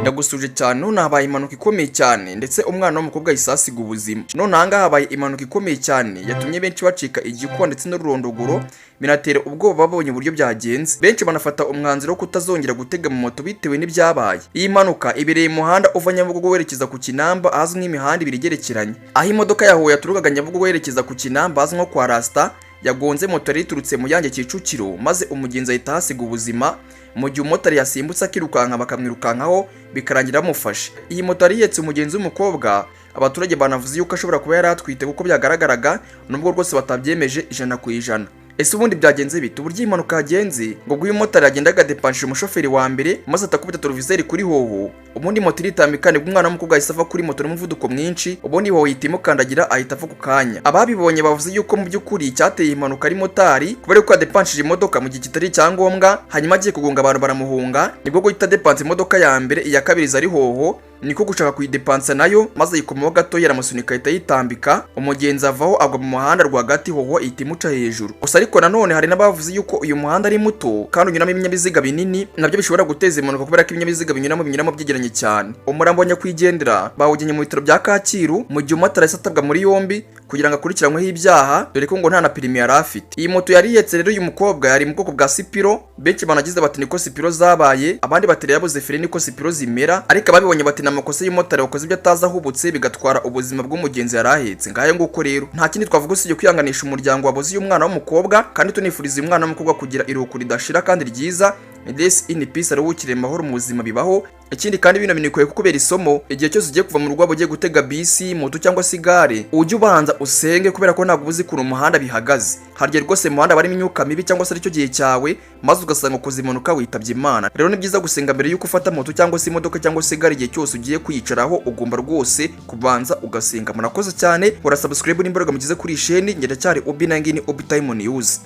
Ndagusuje cyane none habaye impanuka ikomeye cyane ndetse umwana w'umukobwa yisasiga ubuzima. None aha ngaha habaye impanuka ikomeye cyane yatumye benshi bacika igikuba ndetse n'ururondogoro, binatera ubwoba babonye uburyo byagenze. Benshi banafata umwanzuro wo kutazongera gutega mu moto bitewe n'ibyabaye. Iyi mpanuka ibereye mu muhanda uva Nyabugogo werekeza ku Kinamba ahazwi nk'imihanda ibiri igerekeranye. Aho imodoka yaho yaturukaga Nyabugogo werekeza ku Kinamba ahazwi nko kwa Rasta yagonze moto yari iturutse mu Yange Kicukiro, maze umugenzi ahita ahasiga ubuzima mu gihe umumotari yasimbutse akirukanka bakamwirukankaho bikarangira bamufashe. Iyi moto yari ihetse umugenzi w'umukobwa, abaturage banavuze yuko ashobora kuba yari atwite kuko byagaragaraga nubwo rwose batabyemeje 100%. Ese ubundi byagenze bite? Uburyo impanuka yagenze ngo uyu motari yagendaga depanshije umushoferi wa mbere maze atakubita televiseri kuri hoho, ubundi moto iritambikane bw'umwana w'umukobwa yisava kuri moto n'umuvuduko mwinshi, ubundi hoho yitimo kandagira ahita apfa ku kanya. Ababibonye bavuze yuko mu by'ukuri cyateye impanuka ari motari kubera ko yadepanshije imodoka mu gihe kitari icyangombwa, hanyuma agiye kugonga abantu baramuhunga, nibwo guhita depansa imodoka ya mbere, iya kabiri zari hoho niko gushaka kuyidepansa nayo maze yikomaho gato yaramusunika ahita yitambika, umugenzi avaho agwa mu muhanda rwagati, hoho ihita imuca hejuru. Gusa ariko nanone hari n'abavuze yuko uyu muhanda ari muto kandi unyuramo ibinyabiziga binini, nabyo bishobora guteza impanuka kubera ko ibinyabiziga binyuramo byegeranye cyane. Umurambo wa nyakwigendera bawujyanye mu bitaro bya Kacyiru mu gihe umumotari yahise atabwa muri yombi kugira ngo akurikiranweho ibyaha, dore ko ngo nta na perimi yari afite. Iyi moto yari ihetse rero uyu mukobwa yari mu bwoko bwa Spiro, benshi banagize bati niko Spiro zabaye, abandi bateri yabuze feri niko Spiro zimera, ariko ababibonye bati amakosa y'umumotari wakoze ibyo atazi ahubutse bigatwara ubuzima bw'umugenzi yari ahetse. Ngayo nguko rero nta kindi twavuga usibye kwihanganisha umuryango wabuze uyu mwana w'umukobwa, kandi tunifuriza uyu mwana w'umukobwa kugira iruhuko ridashira kandi ryiza. This in peace, aruhukire mahoro mu buzima bibaho. Ikindi kandi bino binikwiye kukubera isomo, igihe cyose ugiye kuva mu rugo ugiye gutega bisi, moto cyangwa se igare, ujye ubanza usenge kubera ko ntabwo uzi ukuntu umuhanda bihagaze. Harya rwose mu muhanda barimo imyuka mibi cyangwa se aricyo gihe cyawe maze ugasanga ukoze impanuka witabye Imana. Rero ni byiza gusenga mbere yuko ufata moto cyangwa se imodoka cyangwa se igare. Igihe cyose ugiye kuyicaraho ugomba rwose kubanza ugasenga. Murakoze cyane, ura subscribe n'imbaraga mugize kuri sheni. Ngenda cyari Obi, nangini Obi Time News.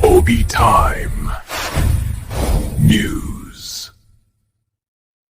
Obi Time.